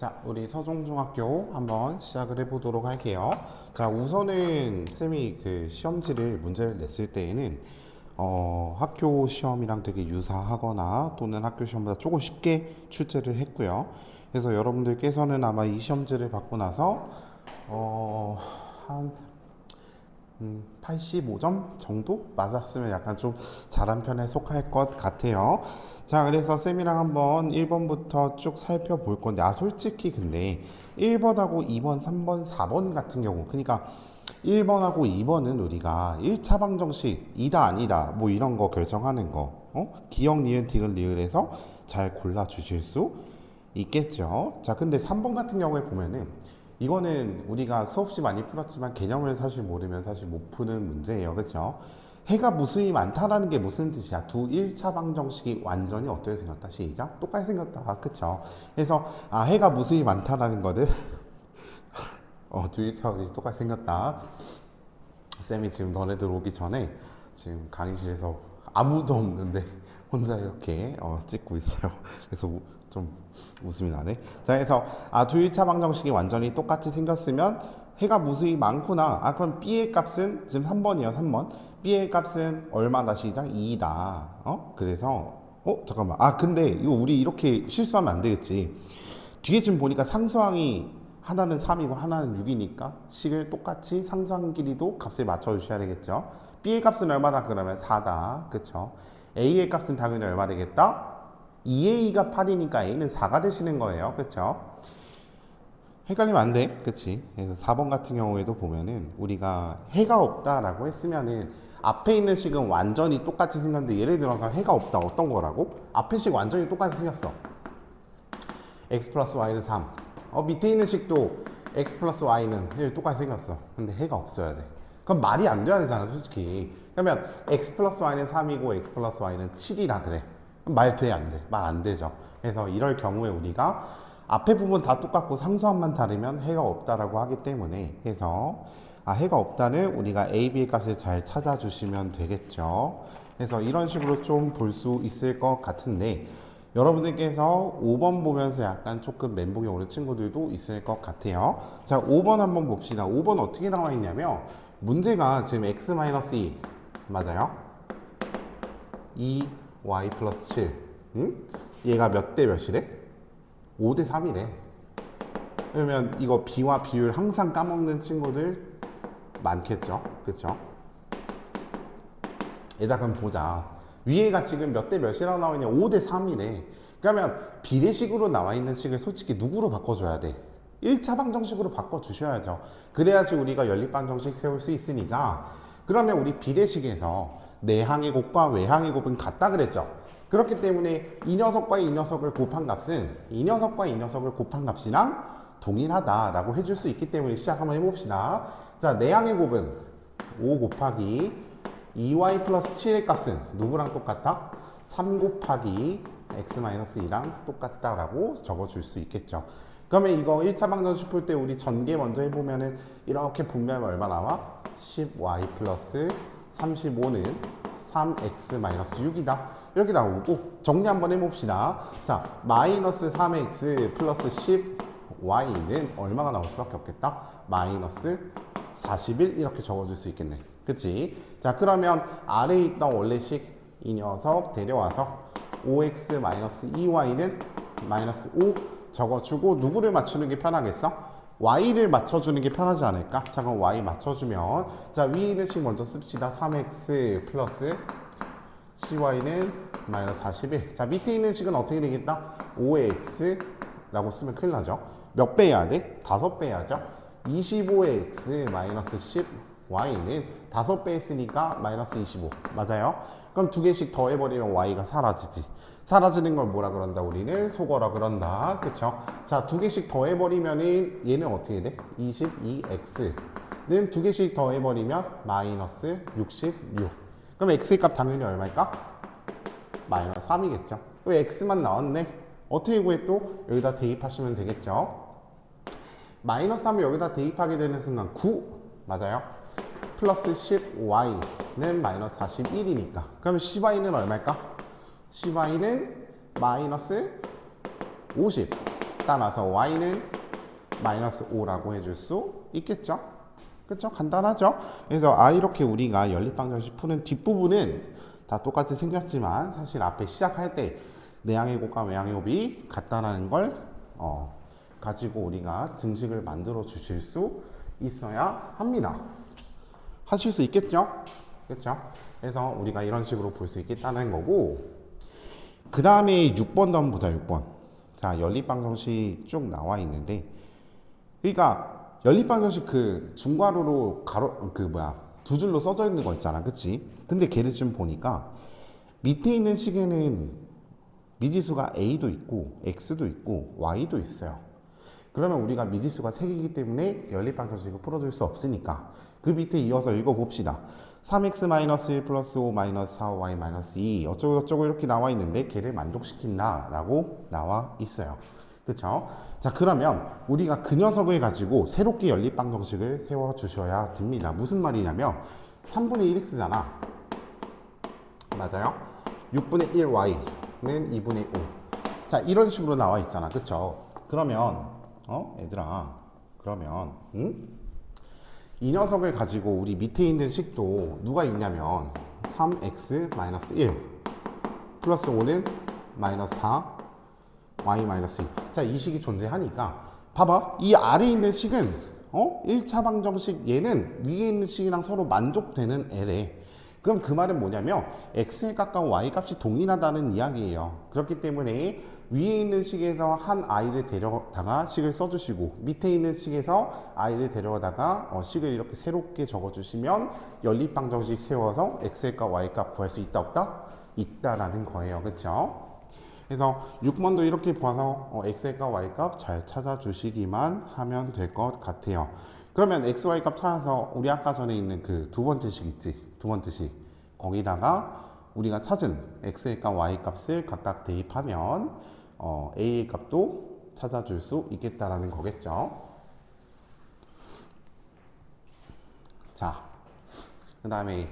자, 우리 서종중학교 한번 시작을 해보도록 할게요. 자, 우선은 쌤이 그 시험지를 문제를 냈을 때에는 학교 시험이랑 되게 유사하거나 또는 학교 시험보다 조금 쉽게 출제를 했고요. 그래서 여러분들께서는 아마 이 시험지를 받고 나서 한 85점 정도 맞았으면 약간 좀 잘한 편에 속할 것 같아요. 자, 그래서 쌤이랑 한번 1번부터 쭉 살펴볼 건데, 솔직히 근데 1번하고 2번, 3번, 4번 같은 경우, 그러니까 1번하고 2번은 우리가 1차 방정식 이다 아니다 뭐 이런 거 결정하는 거, 기억, 니은, 디귿, 리을에서 잘 골라 주실 수 있겠죠. 자, 근데 3번 같은 경우에 보면은 이거는 우리가 수없이 많이 풀었지만 개념을 사실 모르면 사실 못 푸는 문제예요. 그렇죠? 해가 무수히 많다라는 게 무슨 뜻이야? 두 1차 방정식이 완전히 어떻게 생겼다? 시작. 똑같이 생겼다. 그렇죠? 그래서 해가 무수히 많다라는 거는 두 1차 방정식이 똑같이 생겼다. 쌤이 지금 너네들 오기 전에 지금 강의실에서 아무도 없는데 혼자 이렇게 찍고 있어요. 그래서 좀 웃음이 나네. 자, 그래서 두 1차 방정식이 완전히 똑같이 생겼으면 해가 무수히 많구나. 그럼 B의 값은 지금 3번이에요. 3번. B의 값은 얼마다 시작? 2다. 그래서 잠깐만. 근데 이거 우리 이렇게 실수하면 안 되겠지. 뒤에 지금 보니까 상수항이 하나는 3이고 하나는 6이니까 식을 똑같이 상수항 길이도 값을 맞춰 주셔야 되겠죠. B의 값은 얼마다 그러면 4다. 그쵸? A의 값은 당연히 얼마 되겠다? 2A가 8이니까 A는 4가 되시는 거예요. 그쵸? 헷갈리면 안 돼. 그치? 그래서 4번 같은 경우에도 보면은 우리가 해가 없다라고 했으면은 앞에 있는 식은 완전히 똑같이 생겼는데 예를 들어서 해가 없다 어떤 거라고? 앞에 식 완전히 똑같이 생겼어. x 플러스 y는 3. 밑에 있는 식도 x 플러스 y는 똑같이 생겼어. 근데 해가 없어야 돼. 그럼 말이 안 돼야 되잖아, 솔직히. 그러면 x 플러스 y는 3이고 x 플러스 y는 7이라 그래. 말 돼, 안 돼? 말 안 되죠. 그래서 이럴 경우에 우리가 앞에 부분 다 똑같고 상수함만 다르면 해가 없다라고 하기 때문에 그래서 해가 없다는 우리가 a, b의 값을 잘 찾아주시면 되겠죠. 그래서 이런 식으로 좀 볼 수 있을 것 같은데 여러분들께서 5번 보면서 약간 조금 멘붕이 오는 친구들도 있을 것 같아요. 자, 5번 한번 봅시다. 5번 어떻게 나와 있냐면 문제가 지금 x-2 맞아요? 2y 플러스 7 얘가 몇 대 몇이래? 5대 3이래. 그러면 이거 비와 비율 항상 까먹는 친구들 많겠죠? 그쵸? 얘다 그럼 보자. 위에가 지금 몇 대 몇이라고 나와 있냐? 5대 3이래. 그러면 비례식으로 나와 있는 식을 솔직히 누구로 바꿔줘야 돼? 1차 방정식으로 바꿔주셔야죠. 그래야지 우리가 연립방정식 세울 수 있으니까. 그러면 우리 비례식에서 내항의 곱과 외항의 곱은 같다 그랬죠. 그렇기 때문에 이 녀석과 이 녀석을 곱한 값은 이 녀석과 이 녀석을 곱한 값이랑 동일하다라고 해줄 수 있기 때문에 시작 한번 해봅시다. 자, 내항의 곱은 5 곱하기 2y 플러스 7의 값은 누구랑 똑같다? 3 곱하기 x-2랑 똑같다라고 적어줄 수 있겠죠. 그러면 이거 1차 방정식 풀 때 우리 전개 먼저 해보면은 이렇게 분배하면 얼마 나와? 10y 플러스 35는 3x-6이다. 이렇게 나오고 정리 한번 해봅시다. 자, 마이너스 3x 플러스 10y는 얼마가 나올 수밖에 없겠다? 마이너스 41 이렇게 적어줄 수 있겠네. 그치? 자, 그러면 아래에 있던 원래식 이 녀석 데려와서 5x-2y는 마이너스 5 적어주고 누구를 맞추는 게 편하겠어? y를 맞춰주는 게 편하지 않을까? 자, 그럼 y 맞춰주면 자, 위에 있는 식 먼저 씁시다. 3x 플러스 cy는 마이너스 41. 자, 밑에 있는 식은 어떻게 되겠다? 5의 x라고 쓰면 큰일 나죠. 몇 배 해야 돼? 5배 해야죠. 25의 x 마이너스 10y는 5배 했으니까 마이너스 25. 맞아요? 그럼 두 개씩 더해버리면 y가 사라지지. 사라지는 걸 뭐라 그런다? 우리는 속어라 그런다. 그쵸? 자, 두 개씩 더해버리면은 얘는 어떻게 돼? 22x는 두 개씩 더해버리면 마이너스 66. 그럼 x의 값 당연히 얼마일까? 마이너스 3이겠죠. 왜 x만 나왔네? 어떻게 구해 또? 여기다 대입하시면 되겠죠. 마이너스 3을 여기다 대입하게 되는 순간 9 맞아요? 플러스 10y는 마이너스 41이니까 그러면 10y는 얼마일까? 10y는 마이너스 50 따라서 y는 마이너스 5라고 해줄 수 있겠죠? 그쵸? 간단하죠? 그래서 이렇게 우리가 연립방정식 푸는 뒷부분은 다 똑같이 생겼지만 사실 앞에 시작할 때 내항의 곱과 외항의 곱이 같다라는 걸 가지고 우리가 등식을 만들어 주실 수 있어야 합니다. 하실 수 있겠죠? 그렇죠? 그래서 우리가 이런 식으로 볼 수 있겠다는 거고, 그 다음에 6번도 한번 보자. 6번. 자, 연립방정식 쭉 나와 있는데, 그러니까 연립방정식 그 중괄호로 두 줄로 써져 있는 거 있잖아, 그치? 근데 걔를 지금 보니까 밑에 있는 식에는 미지수가 a도 있고 x도 있고 y도 있어요. 그러면 우리가 미지수가 3개이기 때문에 연립방정식을 풀어줄 수 없으니까 그 밑에 이어서 읽어봅시다. 3x-1 플러스 5 마이너스 4y 마이너스 2 어쩌고저쩌고 이렇게 나와 있는데 걔를 만족시킨다 라고 나와 있어요. 그쵸? 자, 그러면 우리가 그 녀석을 가지고 새롭게 연립방정식을 세워주셔야 됩니다. 무슨 말이냐면 3분의 1x잖아. 맞아요? 6분의 1y는 2분의 5. 자, 이런 식으로 나와 있잖아. 그쵸? 그러면 얘들아, 그러면 이 녀석을 가지고 우리 밑에 있는 식도 누가 있냐면 3x-1 플러스 5는 마이너스 4 y 마이너스 2. 자, 이 식이 존재하니까 봐봐. 이 아래에 있는 식은 1차 방정식 얘는 위에 있는 식이랑 서로 만족되는 L에, 그럼 그 말은 뭐냐면 x에 가까운 y 값이 동일하다는 이야기예요. 그렇기 때문에 위에 있는 식에서 한 i를 데려다가 식을 써주시고 밑에 있는 식에서 i를 데려다가 식을 이렇게 새롭게 적어주시면 연립방정식 세워서 x의 값, y 값 구할 수 있다 없다? 있다라는 거예요. 그렇죠? 그래서 6번도 이렇게 봐서 x의 값, y 값 잘 찾아주시기만 하면 될 것 같아요. 그러면 x, y 값 찾아서 우리 아까 전에 있는 그 두 번째 식 있지? 두 번째 식. 거기다가 우리가 찾은 x의 값, y 값을 각각 대입하면 a의 값도 찾아줄 수 있겠다라는 거겠죠. 자, 그 다음에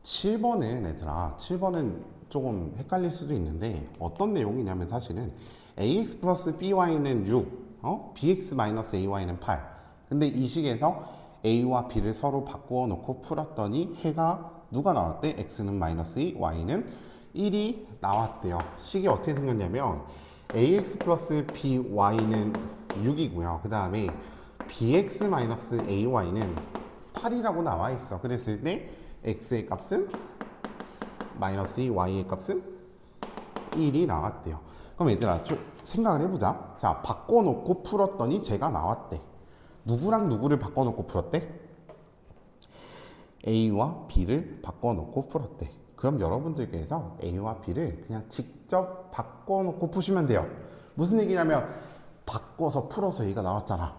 7번은 얘들아, 7번은 조금 헷갈릴 수도 있는데 어떤 내용이냐면 사실은 ax 플러스 by는 6, bx 마이너스 ay는 8. 근데 이 식에서 a와 b를 서로 바꾸어 놓고 풀었더니 해가 누가 나왔대? x는 마이너스 2, y는 1이 나왔대요. 식이 어떻게 생겼냐면 ax 플러스 by는 6이고요. 그 다음에 bx 마이너스 ay는 8이라고 나와 있어. 그랬을 때 x의 값은 마이너스 2, y의 값은 1이 나왔대요. 그럼 얘들아 좀 생각을 해보자. 자, 바꿔놓고 풀었더니 제가 나왔대. 누구랑 누구를 바꿔놓고 풀었대? A와 B를 바꿔놓고 풀었대. 그럼 여러분들께서 A와 B를 그냥 직접 바꿔놓고 푸시면 돼요. 무슨 얘기냐면 바꿔서 풀어서 A가 나왔잖아.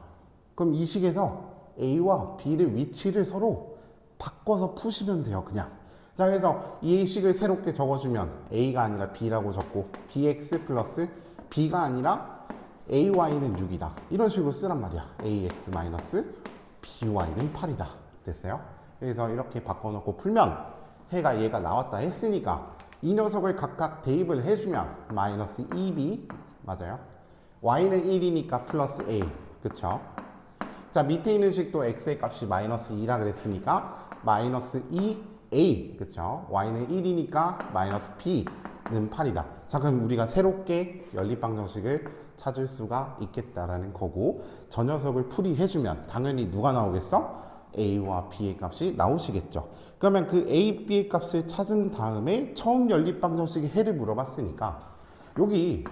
그럼 이 식에서 A와 B를 위치를 서로 바꿔서 푸시면 돼요. 그냥. 자, 그래서 이 식을 새롭게 적어주면 A가 아니라 B라고 적고 BX 플러스 B가 아니라 AY는 6이다. 이런 식으로 쓰란 말이야. AX 마이너스 BY는 8이다. 됐어요? 그래서 이렇게 바꿔놓고 풀면 해가 얘가 나왔다 했으니까 이 녀석을 각각 대입을 해주면 마이너스 2B 맞아요? Y는 1이니까 플러스 A 그쵸? 자, 밑에 있는 식도 X의 값이 마이너스 2라 그랬으니까 마이너스 2A 그쵸? Y는 1이니까 마이너스 B는 8이다. 자, 그럼 우리가 새롭게 연립방정식을 찾을 수가 있겠다라는 거고 저 녀석을 풀이해주면 당연히 누가 나오겠어? A와 B의 값이 나오시겠죠. 그러면 그 A, B의 값을 찾은 다음에 처음 연립방정식의 해를 물어봤으니까 여기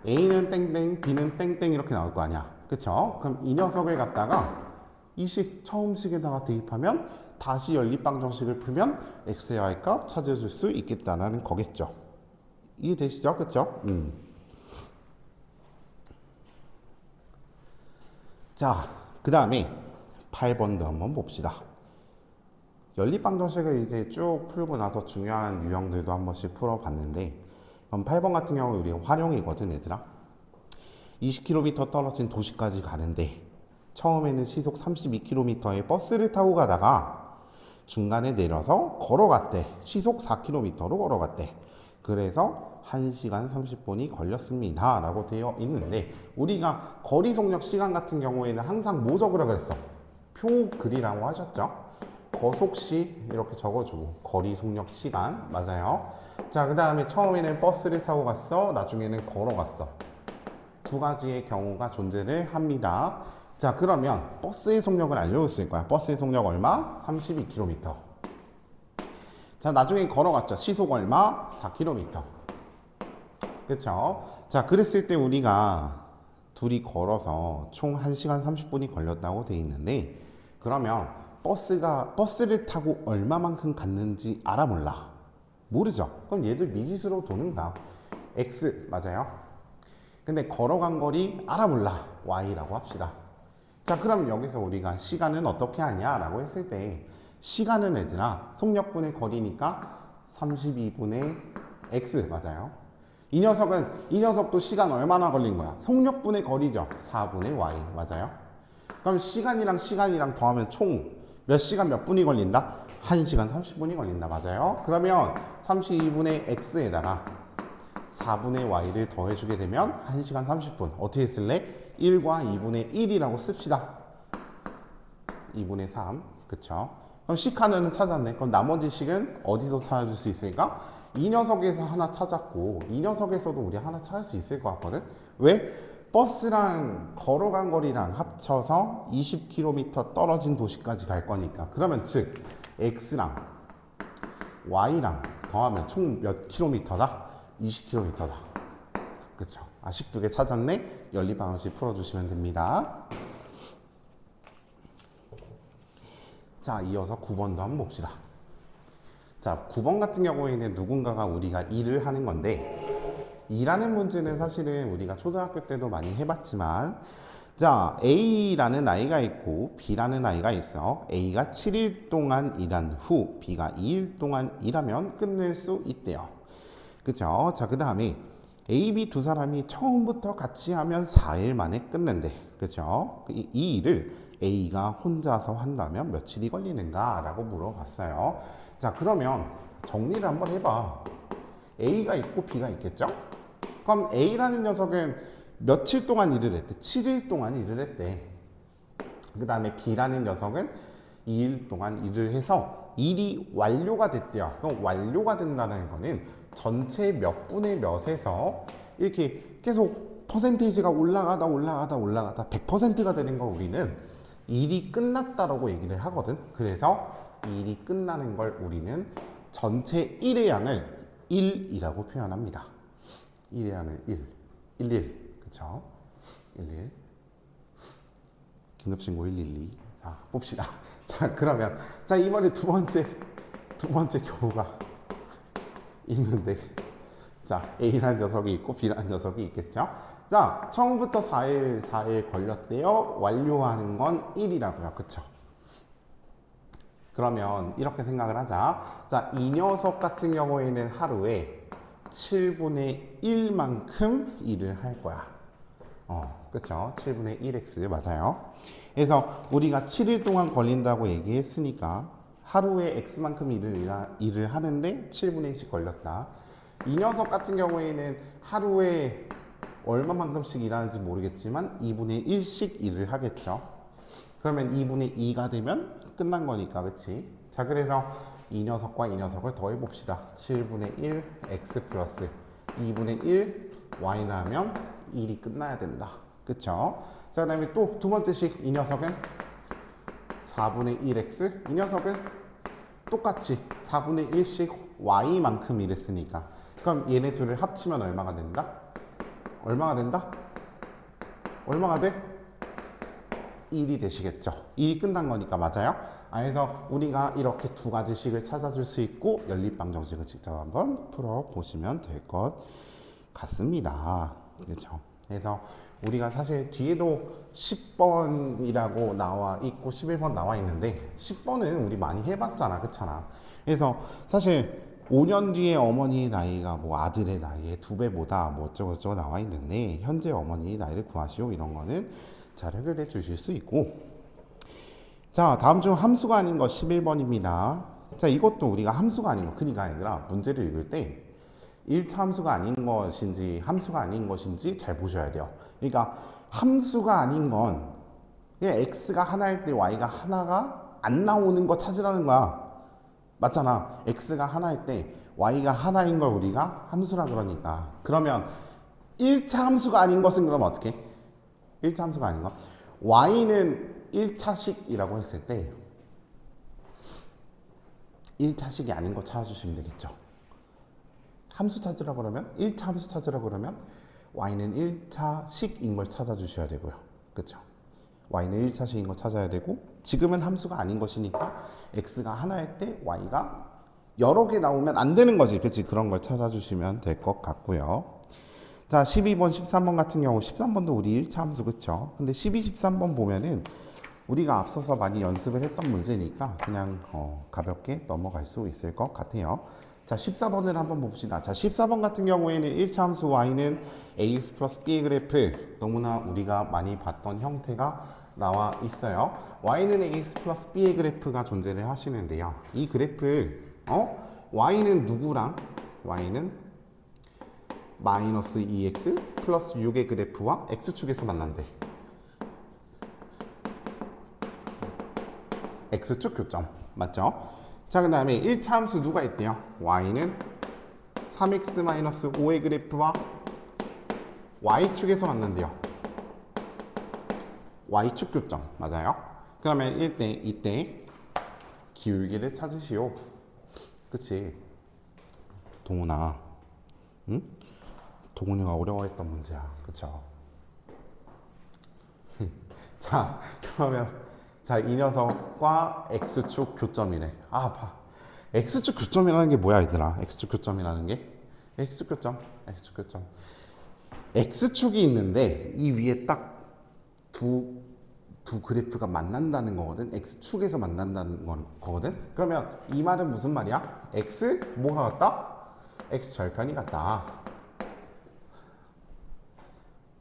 A는 땡땡, B는 땡땡 이렇게 나올 거 아니야. 그쵸? 그럼 이 녀석을 갖다가 이 식, 처음 식에다가 대입하면 다시 연립방정식을 풀면 X의 Y 값 찾아줄 수 있겠다는 거겠죠. 이해되시죠? 그쵸? 자, 그 다음에 8번도 한번 봅시다. 연립방정식을 이제 쭉 풀고 나서 중요한 유형들도 한 번씩 풀어봤는데 그럼 8번 같은 경우 우리가 활용이거든 얘들아. 20km 떨어진 도시까지 가는데 처음에는 시속 32km의 버스를 타고 가다가 중간에 내려서 걸어갔대. 시속 4km로 걸어갔대. 그래서 1시간 30분이 걸렸습니다 라고 되어 있는데, 우리가 거리 속력 시간 같은 경우에는 항상 뭐 적으라 그랬어? 표 그리라고 하셨죠? 거속시 이렇게 적어주고 거리 속력 시간 맞아요. 자, 그 다음에 처음에는 버스를 타고 갔어, 나중에는 걸어갔어. 두 가지의 경우가 존재를 합니다. 자, 그러면 버스의 속력을 알려줬을 거야. 버스의 속력 얼마? 32km. 자, 나중에 걸어갔죠. 시속 얼마? 4km. 그쵸? 자, 그랬을 때 우리가 둘이 걸어서 총 1시간 30분이 걸렸다고 돼 있는데, 그러면 버스를 타고 얼마만큼 갔는지 알아 몰라? 모르죠? 그럼 얘들 미지수로 도는 거야. X 맞아요? 근데 걸어간 거리 알아 몰라. Y라고 합시다. 자, 그럼 여기서 우리가 시간은 어떻게 하냐 라고 했을 때, 시간은 얘들아 속력분의 거리니까 32분의 X 맞아요. 이 녀석도 시간 얼마나 걸린 거야? 속력분의 거리죠. 4분의 Y 맞아요. 그럼 시간이랑 더하면 총 몇 시간 몇 분이 걸린다? 1시간 30분이 걸린다 맞아요. 그러면 32분의 X에다가 4분의 Y를 더해주게 되면 1시간 30분. 어떻게 쓸래? 1과 2분의 1이라고 씁시다. 2분의 3 그쵸? 그럼 식 하나는 찾았네. 그럼 나머지 식은 어디서 찾아줄 수 있을까? 이 녀석에서 하나 찾았고, 이 녀석에서도 우리 하나 찾을 수 있을 것 같거든. 왜? 버스랑 걸어간 거리랑 합쳐서 20km 떨어진 도시까지 갈 거니까. 그러면 즉 X랑 Y랑 더하면 총 몇 킬로미터다? 20km다. 그쵸? 식 두 개 찾았네? 연립방정식 풀어주시면 됩니다. 자, 이어서 9번도 한번 봅시다. 자, 9번 같은 경우에는 누군가가 우리가 일을 하는 건데, 일하는 문제는 사실은 우리가 초등학교 때도 많이 해봤지만, 자, A라는 아이가 있고 B라는 아이가 있어. A가 7일 동안 일한 후 B가 2일 동안 일하면 끝낼 수 있대요. 그쵸? 자, 그 다음에 A, B 두 사람이 처음부터 같이 하면 4일 만에 끝낸대. 그쵸? 이 일을 A가 혼자서 한다면 며칠이 걸리는가? 라고 물어봤어요. 자, 그러면 정리를 한번 해봐. A가 있고 B가 있겠죠? 그럼 A라는 녀석은 며칠 동안 일을 했대? 7일 동안 일을 했대. 그 다음에 B라는 녀석은 2일 동안 일을 해서 일이 완료가 됐대요. 그럼 완료가 된다는 거는 전체 몇 분의 몇에서 이렇게 계속 퍼센테이지가 올라가다 100%가 되는 거 우리는 일이 끝났다라고 얘기를 하거든. 그래서 일이 끝나는 걸 우리는 전체 1의 양을 1이라고 표현합니다. 1의 양을 11. 그쵸? 11. 긴급신고 112. 자, 봅시다. 자, 그러면 자, 이번에 두 번째 경우가 있는데, 자, A라는 녀석이 있고 B라는 녀석이 있겠죠? 자, 처음부터 4일 걸렸대요. 완료하는 건 1이라고요. 그쵸? 그러면 이렇게 생각을 하자. 자, 이 녀석 같은 경우에는 하루에 7분의 1만큼 일을 할 거야. 그쵸? 7분의 1x 맞아요. 그래서 우리가 7일 동안 걸린다고 얘기했으니까 하루에 x만큼 일을 하는데 7분의 1씩 걸렸다. 이 녀석 같은 경우에는 하루에 얼마만큼씩 일하는지 모르겠지만 2분의 1씩 일을 하겠죠. 그러면 2분의 2가 되면 끝난 거니까, 그치? 자, 그래서 이 녀석과 이 녀석을 더해 봅시다. 7분의 1 x 플러스 2분의 1 y나 하면 1이 끝나야 된다. 그쵸? 자, 그 다음에 또 두 번째 식, 이 녀석은 4분의 1x, 이 녀석은 똑같이 4분의 1씩 y만큼 일했으니까, 그럼 얘네 둘을 합치면 얼마가 된다? 얼마가 된다? 얼마가 돼? 1이 되시겠죠. 1이 끝난 거니까 맞아요. 그래서 우리가 이렇게 두 가지 식을 찾아줄 수 있고, 연립방정식을 직접 한번 풀어보시면 될 것 같습니다. 그렇죠? 그래서 우리가 사실 뒤에도 10번이라고 나와 있고 11번 나와 있는데, 10번은 우리 많이 해봤잖아. 그렇잖아. 그래서 사실 5년 뒤에 어머니 나이가 뭐 아들의 나이의 2배보다 뭐 어쩌고저쩌고 나와 있는데, 현재 어머니 나이를 구하시오 이런 거는 잘 해결해 주실 수 있고, 자, 다음 중 함수가 아닌 거 11번입니다. 자, 이것도 우리가 함수가 아닌 거, 그러니까 얘들아 문제를 읽을 때 1차 함수가 아닌 것인지 함수가 아닌 것인지 잘 보셔야 돼요. 그러니까 함수가 아닌 건 그냥 x가 하나일 때 y가 하나가 안 나오는 거 찾으라는 거야. 맞잖아. x가 하나일 때 y가 하나인 걸 우리가 함수라 그러니까. 그러면 1차 함수가 아닌 것은 그럼 어떻게 해? 1차 함수가 아닌 거. y는 1차식이라고 했을 때 1차식이 아닌 거 찾아주시면 되겠죠. 함수 찾으라 그러면 1차 함수 찾으라 그러면 y는 1차식인 걸 찾아주셔야 되고요. 그렇죠? y는 1차식인 걸 찾아야 되고 지금은 함수가 아닌 것이니까 x가 하나일 때 y가 여러 개 나오면 안 되는 거지. 그렇지? 그런 걸 찾아주시면 될 것 같고요. 자, 12번, 13번 같은 경우 13번도 우리 1차 함수 그쵸? 근데 12, 13번 보면은 우리가 앞서서 많이 연습을 했던 문제니까 그냥 가볍게 넘어갈 수 있을 것 같아요. 자, 14번을 한번 봅시다. 자, 14번 같은 경우에는 1차 함수 y는 ax 플러스 b의 그래프 너무나 우리가 많이 봤던 형태가 나와 있어요. y는 ax 플러스 b의 그래프가 존재를 하시는데요. 이 그래프 y는 누구랑 y는 마이너스 2x 플러스 6의 그래프와 x축에서 만난대. x축 교점 맞죠? 자, 그 다음에 1차 함수 누가 있대요? y는 3x 마이너스 5의 그래프와 y축에서 만난대요. y축 교점 맞아요? 그러면 이때 기울기를 찾으시오. 그치? 동훈아, 응? 동훈이가 어려워했던 문제야. 그쵸? 자, 그러면 자, 이 녀석과 x축 교점이네. 아, 봐. x축 교점이라는 게 뭐야, 얘들아? x축 교점이라는 게? x축 교점. x축이 있는데 이 위에 딱 두 그래프가 만난다는 거거든. x축에서 만난다는 거거든. 그러면 이 말은 무슨 말이야? x 뭐가 같다? x 절편이 같다.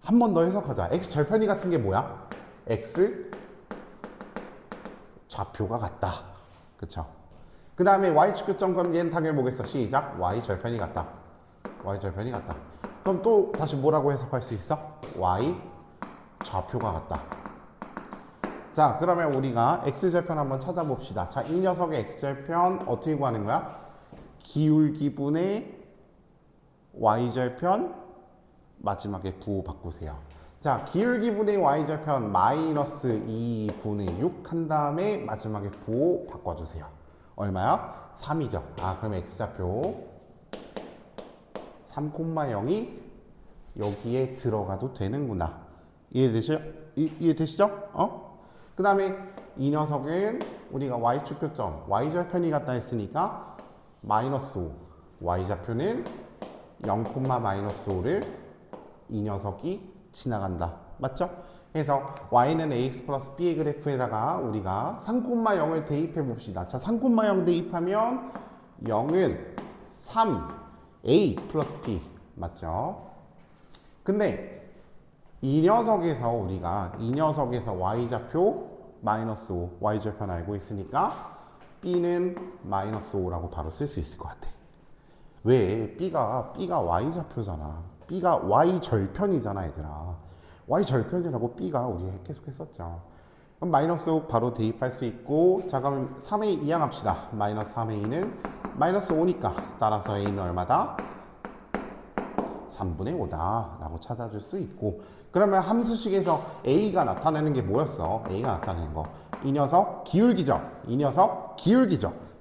한 번 더 해석하자. x 절편이 같은 게 뭐야? x 좌표가 같다. 그쵸? 그 다음에 y축 교점 그럼 얘는 당연히 뭐겠어? 시작. y 절편이 같다. y 절편이 같다. 그럼 또 다시 뭐라고 해석할 수 있어? y 좌표가 같다. 자, 그러면 우리가 x절편 한번 찾아봅시다. 자, 이 녀석의 x절편 어떻게 구하는 거야? 기울기분의 y절편 마지막에 부호 바꾸세요. 자, 기울기분의 y절편 마이너스 2분의 6 한 다음에 마지막에 부호 바꿔주세요. 얼마야? 3이죠. 아, 그러면 x좌표 3,0이 여기에 들어가도 되는구나. 이해되시죠? 그 다음에 이 녀석은 우리가 y축 교점, y절편이 같다 했으니까 마이너스 5, y좌표는 0,-5를 이 녀석이 지나간다. 맞죠? 그래서 y는 ax 플러스 b의 그래프에다가 우리가 3,0을 대입해 봅시다. 자, 3,0 대입하면 0은 3a 플러스 b 맞죠? 근데 이 녀석에서 y좌표 마이너스 5, y절편 알고 있으니까 b는 마이너스 5라고 바로 쓸 수 있을 것 같아. 왜? b가 y좌표잖아. b가 y절편이잖아, 얘들아. y절편이라고 b가 우리 계속 했었죠. 그럼 마이너스 5 바로 대입할 수 있고, 자, 그럼 3a 이항합시다. 마이너스 3a는 마이너스 5니까 따라서 a는 얼마다? 3분의 5다 라고 찾아줄 수 있고, 그러면 함수식에서 a가 나타내는 게 뭐였어? a가 나타내는 거. 이 녀석 기울기죠.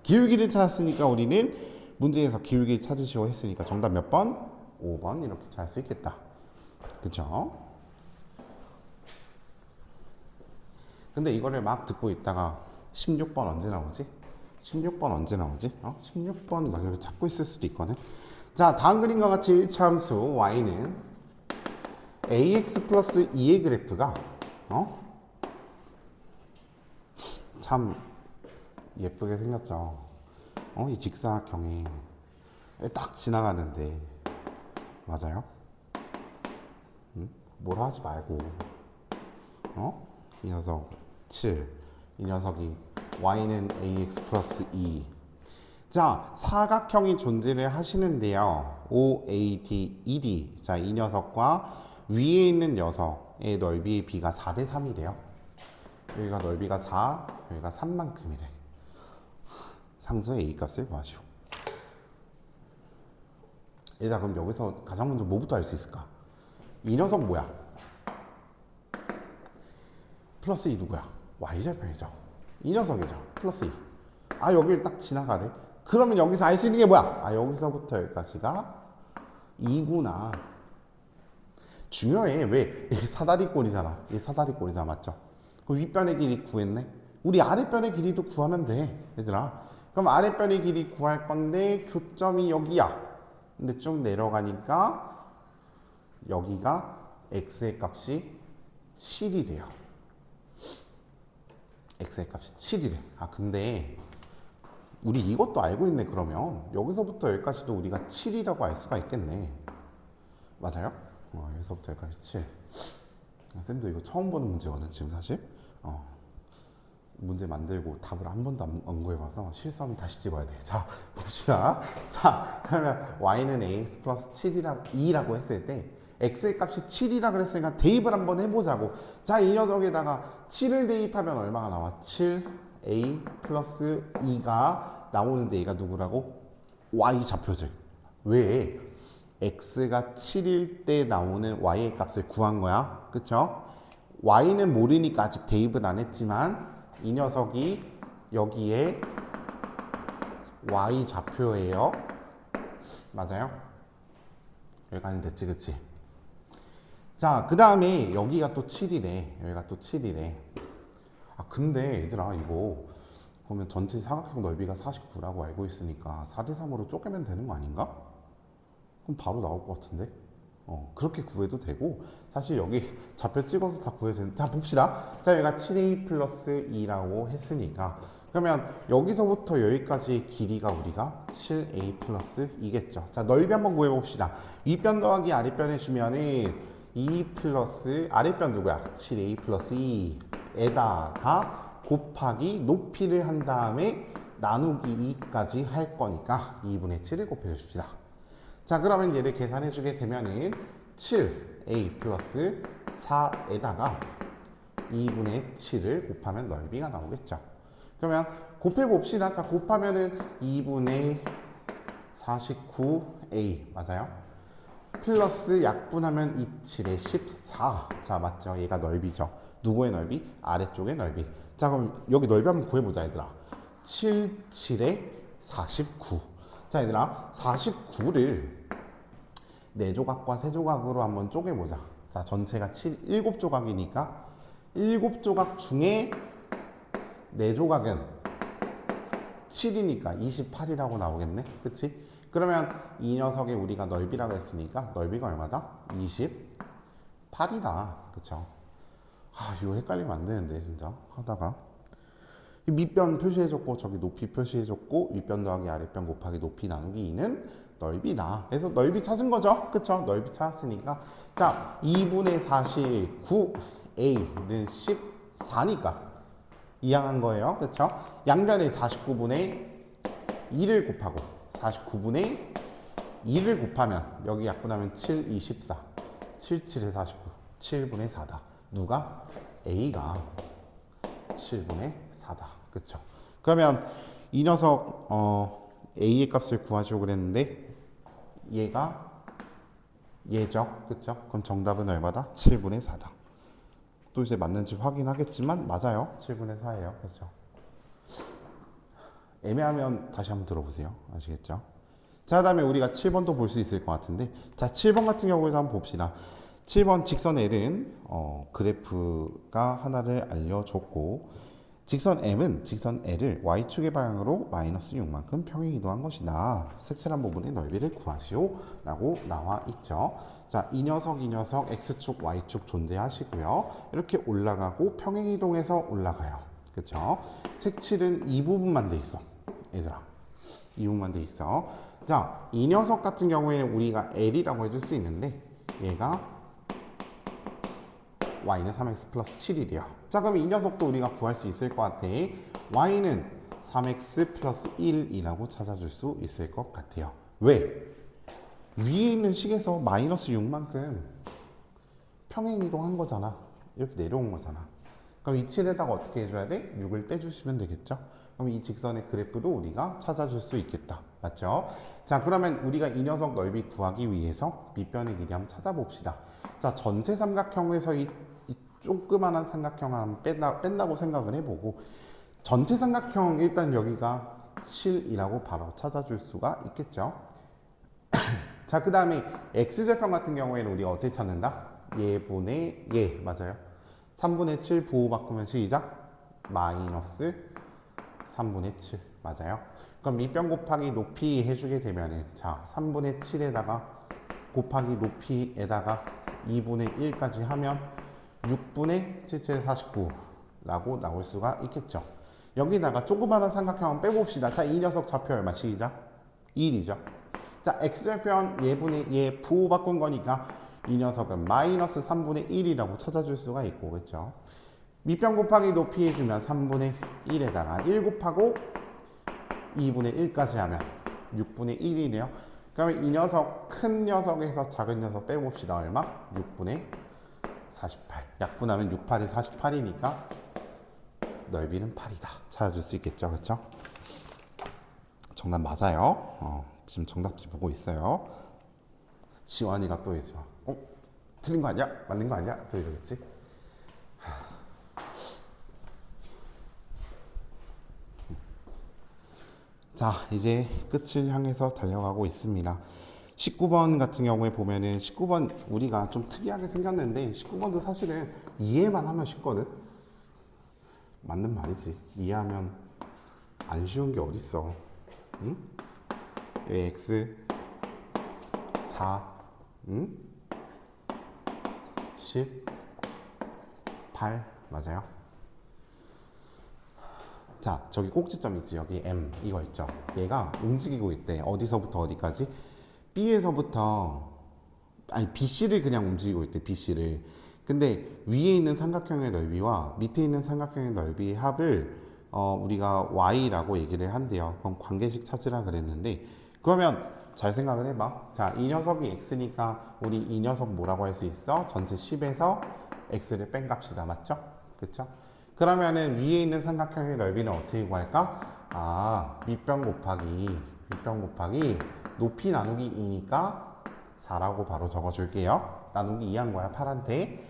기울기를 찾았으니까 우리는 문제에서 기울기를 찾으시오 했으니까 정답 몇 번? 5번 이렇게 찾을 수 있겠다. 그쵸? 근데 이거를 막 듣고 있다가 16번 언제 나오지? 16번 막 이렇게 찾고 있을 수도 있거든. 자, 다음 그림과 같이 1차 함수 y는 ax 플러스 2의 그래프가 참 예쁘게 생겼죠. 이 직사각형이 딱 지나가는데 맞아요? 뭐라 하지 말고 이 녀석 7, 이 녀석이 y는 ax 플러스 2. 자, 사각형이 존재를 하시는데요. OAD, ED. 자, 이 녀석과 위에 있는 녀석의 넓이의 비가 4대 3이래요. 여기가 넓이가 4, 여기가 3만큼이래. 상수의 A 값을 구하시오. 얘들아, 그럼 여기서 가장 먼저 뭐부터 알 수 있을까? 이 녀석 뭐야? 플러스 2 누구야? Y절편이죠. 이 녀석이죠. 플러스 2. 아, 여기를 딱 지나가네. 그러면 여기서 알 수 있는 게 뭐야? 아, 여기서부터 여기까지가 2구나. 중요해. 왜? 이게 사다리꼴이잖아. 이게 사다리꼴이잖아. 맞죠? 그 윗변의 길이 구했네. 우리 아랫변의 길이도 구하면 돼. 얘들아. 그럼 아랫변의 길이 구할 건데 교점이 여기야. 근데 쭉 내려가니까 여기가 x의 값이 7이래요. x의 값이 7이래. 아, 근데 우리 이것도 알고 있네. 그러면 여기서부터 여기까지도 우리가 7이라고 알 수가 있겠네. 맞아요? 여기서부터 여기까지 7. 쌤도 이거 처음 보는 문제거든 지금 사실. 문제 만들고 답을 한 번도 안 구해봐서 실수하면 다시 찍어야 돼. 자, 봅시다. 자, 그러면 y는 ax 플러스 2라고 했을 때 x의 값이 7이라 그랬으니까 대입을 한번 해보자고. 자, 이 녀석에다가 7을 대입하면 얼마가 나와? 7a 플러스 2가 나오는데 얘가 누구라고? y 좌표죠. 왜? x가 7일 때 나오는 y의 값을 구한 거야. 그쵸? y는 모르니까 아직 대입은 안 했지만 이 녀석이 여기에 y 좌표예요. 맞아요? 여기까지 됐지, 그치? 자, 그 다음에 여기가 또 7이래. 여기가 또 7이래. 아, 근데 얘들아, 이거 그러면 전체 사각형 넓이가 49라고 알고 있으니까 4대 3으로 쪼개면 되는 거 아닌가? 그럼 바로 나올 것 같은데? 그렇게 구해도 되고, 사실 여기 좌표 찍어서 다 구해도 되는데, 자, 봅시다. 자, 여기가 7a 플러스 2라고 했으니까, 그러면 여기서부터 여기까지의 길이가 우리가 7a 플러스 2겠죠. 자, 넓이 한번 구해봅시다. 윗변 더하기 아랫변 해주면은 2 플러스, 아랫변 누구야? 7a 플러스 2에다가 곱하기 높이를 한 다음에 나누기 2까지 할 거니까 2분의 7을 곱해줍시다. 자, 그러면 얘를 계산해 주게 되면은 7a 플러스 4에다가 2분의 7을 곱하면 넓이가 나오겠죠. 그러면 곱해 봅시다. 자, 곱하면은 2분의 49a 맞아요? 플러스 약분하면 27에 14. 자, 맞죠? 얘가 넓이죠. 누구의 넓이? 아래쪽의 넓이. 자, 그럼 여기 넓이 한번 구해보자, 얘들아. 7, 7에 49. 자, 얘들아, 49를 4조각과 3조각으로 한번 쪼개보자. 자, 전체가 7조각이니까 7조각 중에 4조각은 7이니까 28이라고 나오겠네. 그치? 그러면 이 녀석의 우리가 넓이라고 했으니까 넓이가 얼마다? 28이다. 그쵸? 이거 헷갈리면 안 되는데, 진짜. 하다가. 밑변 표시해줬고, 저기 높이 표시해줬고, 윗변 더하기 아랫변 곱하기 높이 나누기 2는 넓이다. 그래서 넓이 찾은 거죠. 그쵸? 넓이 찾았으니까. 자, 2분의 49a는 14니까 이항한 거예요. 그쵸? 양변에 49분의 2를 곱하고 49분의 2를 곱하면 여기 약분하면 7, 24 7, 7에 49 7분의 4다. 누가? a가 7분의 4다. 그쵸? 그러면 이 녀석 a의 값을 구하시고 그랬는데 얘가 얘죠. 그쵸? 그럼 정답은 얼마다? 7분의 4다. 또 이제 맞는지 확인하겠지만 맞아요. 7분의 4예요. 그렇죠? 애매하면 다시 한번 들어보세요. 아시겠죠? 자, 그다음에 우리가 7번도 볼 수 있을 것 같은데, 자, 7번 같은 경우에도 한번 봅시다. 7번 직선 L은 그래프가 하나를 알려줬고, 직선 M은 직선 L을 Y축의 방향으로 마이너스 6만큼 평행 이동한 것이다. 색칠한 부분의 넓이를 구하시오 라고 나와 있죠. 자, 이 녀석 X축 Y축 존재하시고요. 이렇게 올라가고 평행 이동해서 올라가요. 그쵸? 색칠은 이 부분만 돼 있어. 얘들아, 이 부분만 돼 있어. 자, 이 녀석 같은 경우에는 우리가 L이라고 해줄 수 있는데 얘가 y는 3x 플러스 7이래요. 자, 그럼 이 녀석도 우리가 구할 수 있을 것 같아. y는 3x 플러스 1이라고 찾아줄 수 있을 것 같아요. 왜? 위에 있는 식에서 마이너스 6만큼 평행 이동한 거잖아. 이렇게 내려온 거잖아. 그럼 이 7에다가 어떻게 해줘야 돼? 6을 빼주시면 되겠죠? 그럼 이 직선의 그래프도 우리가 찾아줄 수 있겠다. 맞죠? 자, 그러면 우리가 이 녀석 넓이 구하기 위해서 밑변의 길이 한번 찾아봅시다. 자, 전체 삼각형에서 이 조그만한 삼각형 한번 뺀다고 생각을 해보고, 전체 삼각형 일단 여기가 7이라고 바로 찾아줄 수가 있겠죠. 자, 그 다음에 x절편 같은 경우에는 우리가 어떻게 찾는다? 얘분의 얘 맞아요. 3분의 7 부호 바꾸면 시작 마이너스 3분의 7 맞아요. 그럼 밑변 곱하기 높이 해주게 되면은 자 3분의 7에다가 곱하기 높이에다가 2분의 1까지 하면 6분의 77 49라고 나올 수가 있겠죠. 여기다가 조그마한 삼각형 한번 빼봅시다. 자, 이 녀석 좌표 얼마 시작 1이죠. 자, x절편 얘분의 얘 부호 바꾼 거니까 이 녀석은 마이너스 3분의 1이라고 찾아줄 수가 있고, 그렇죠? 밑변 곱하기 높이 해주면 3분의 1에다가 1 곱하고 2분의 1까지 하면 6분의 1이네요. 그러면 이 녀석, 큰 녀석에서 작은 녀석 빼봅시다. 얼마? 6분의 48. 약분하면 6, 8이 48이니까 넓이는 8이다. 찾아줄 수 있겠죠, 그렇죠? 정답 맞아요. 지금 정답지 보고 있어요. 지환이가 또 이제 틀린 거 아니야? 맞는 거 아니야? 또 이러겠지. 자, 이제 끝을 향해서 달려가고 있습니다. 19번 같은 경우에 보면은 19번 우리가 좀 특이하게 생겼는데 19번도 사실은 이해만 하면 쉽거든. 맞는 말이지. 이해하면 안 쉬운 게 어딨어. 응? x 4 응? 18 맞아요. 자, 저기 꼭지점 있지. 여기 M 이거 있죠. 얘가 움직이고 있대. 어디서부터 어디까지? B에서부터 아니 BC를 그냥 움직이고 있대. BC를. 근데 위에 있는 삼각형의 넓이와 밑에 있는 삼각형의 넓이의 합을 우리가 Y라고 얘기를 한대요. 그럼 관계식 찾으라 그랬는데 그러면 잘 생각을 해봐. 자, 이 녀석이 X니까 우리 이 녀석 뭐라고 할 수 있어? 전체 10에서 X를 뺀 값이다. 맞죠? 그쵸? 그러면은 위에 있는 삼각형의 넓이는 어떻게 구할까? 아, 밑변 곱하기 높이 나누기 2니까 4라고 바로 적어줄게요. 나누기 2한 거야, 파란테.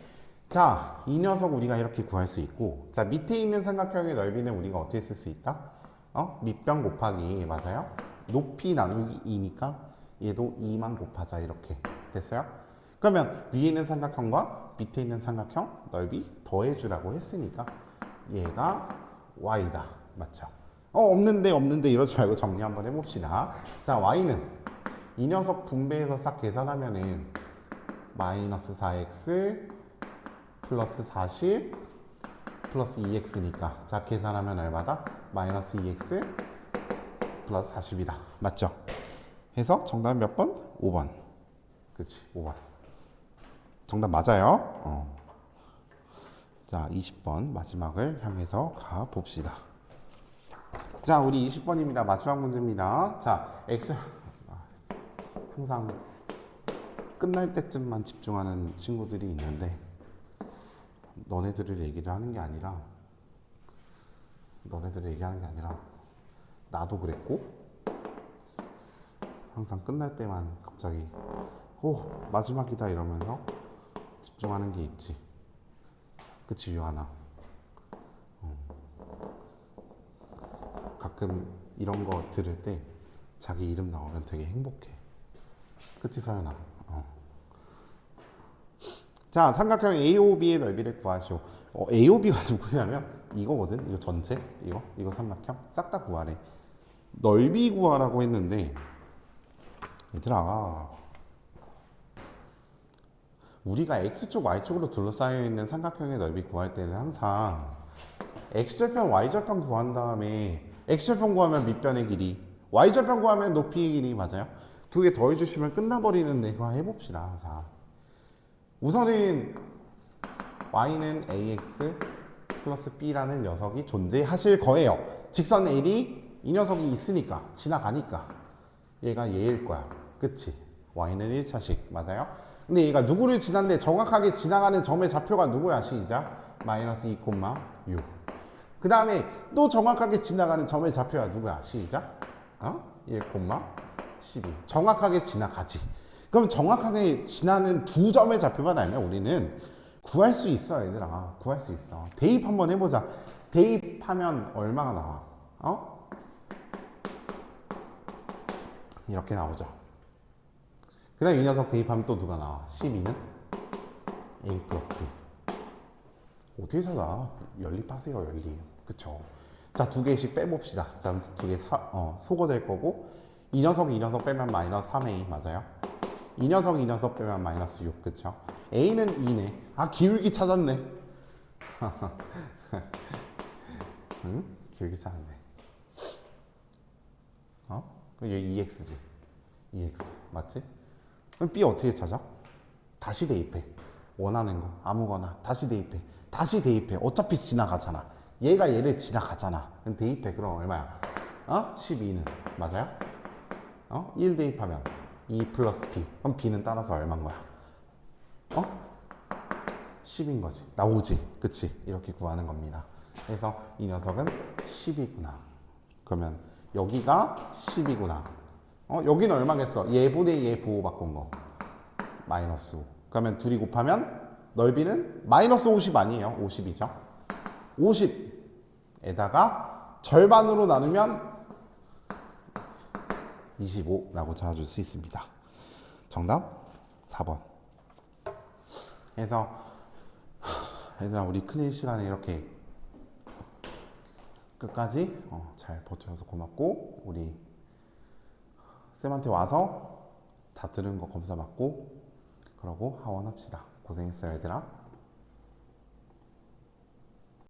자, 이 녀석 우리가 이렇게 구할 수 있고, 자, 밑에 있는 삼각형의 넓이는 우리가 어떻게 쓸 수 있다? 밑변 곱하기, 맞아요? 높이 나누기 2니까 얘도 2만 곱하자, 이렇게. 됐어요? 그러면 위에 있는 삼각형과 밑에 있는 삼각형 넓이 더해주라고 했으니까 얘가 y다. 맞죠? 없는데 이러지 말고 정리 한번 해봅시다. 자, y는 이 녀석 분배해서 싹 계산하면은 마이너스 4x 플러스 40 플러스 2x니까 자, 계산하면 얼마다? 마이너스 2x 플러스 40이다. 맞죠? 해서 정답은 몇 번? 5번. 그치, 5번. 정답 맞아요. 자, 20번 마지막을 향해서 가봅시다. 자, 우리 20번입니다. 마지막 문제입니다. 자, 항상 끝날 때쯤만 집중하는 친구들이 있는데 너네들을 얘기를 하는 게 아니라 나도 그랬고 항상 끝날 때만 갑자기 마지막이다 이러면서 집중하는 게 있지. 그치, 유하나? 가끔 이런 거 들을 때 자기 이름 나오면 되게 행복해. 그치, 서연아? 자, 삼각형 AOB의 넓이를 구하시오. AOB가 누구냐면 이거거든. 이거 전체, 이거 삼각형 싹 다 구하래. 넓이 구하라고 했는데 얘들아, 우리가 X축, Y축으로 둘러싸여 있는 삼각형의 넓이 구할 때는 항상 X절편, Y절편 구한 다음에 X절편 구하면 밑변의 길이, Y절편 구하면 높이의 길이 맞아요? 두 개 더해주시면 끝나버리는데 이거 해봅시다. 자, 우선은 Y는 AX 플러스 B라는 녀석이 존재하실 거예요. 직선 AD 이 녀석이 있으니까 지나가니까 얘가 얘일 거야. 그치? y는 1차식 맞아요? 근데 얘가 누구를 지났는데 정확하게 지나가는 점의 좌표가 누구야? 시작. 마이너스 2, 6. 그 다음에 또 정확하게 지나가는 점의 좌표가 누구야? 시작. 1, 12. 정확하게 지나가지. 그럼 정확하게 지나는 두 점의 좌표가 나면 우리는 구할 수 있어, 얘들아. 구할 수 있어. 대입 한번 해보자. 대입하면 얼마가 나와? 이렇게 나오죠. 그 다음 이 녀석 대입하면 또 누가 나와? 12는 A 플러스 B. 어떻게 찾아? 연립하세요, 연립. 그쵸? 자, 두 개씩 빼봅시다. 자, 두 개 소거 될 거고, 이 녀석 빼면 마이너스 3A, 맞아요? 이 녀석 빼면 마이너스 6, 그쵸? A는 2네. 기울기 찾았네. 응? 기울기 찾았네. 그럼 여기 2x지. 2x, 맞지? 그럼 B 어떻게 찾아? 다시 대입해. 원하는 거, 아무거나. 다시 대입해. 어차피 지나가잖아. 얘가 얘를 지나가잖아. 그럼 대입해. 그럼 얼마야? 12는. 맞아요? 1 대입하면 2 플러스 B. 그럼 B는 따라서 얼마인 거야? 10인 거지. 나오지. 그치? 이렇게 구하는 겁니다. 그래서 이 녀석은 10이구나. 그러면 여기가 10이구나. 여기는 얼마겠어? 얘분의 얘 부호 바꾼 거. 마이너스 5. 그러면 둘이 곱하면 넓이는 마이너스 50 아니에요. 50이죠. 50에다가 절반으로 나누면 25라고 찾아줄 수 있습니다. 정답 4번. 그래서 얘들아, 우리 클릴 시간에 이렇게 끝까지 잘 버텨줘서 고맙고, 우리 쌤한테 와서 다 들은 거 검사 받고 그러고 하원합시다. 고생했어요, 얘들아.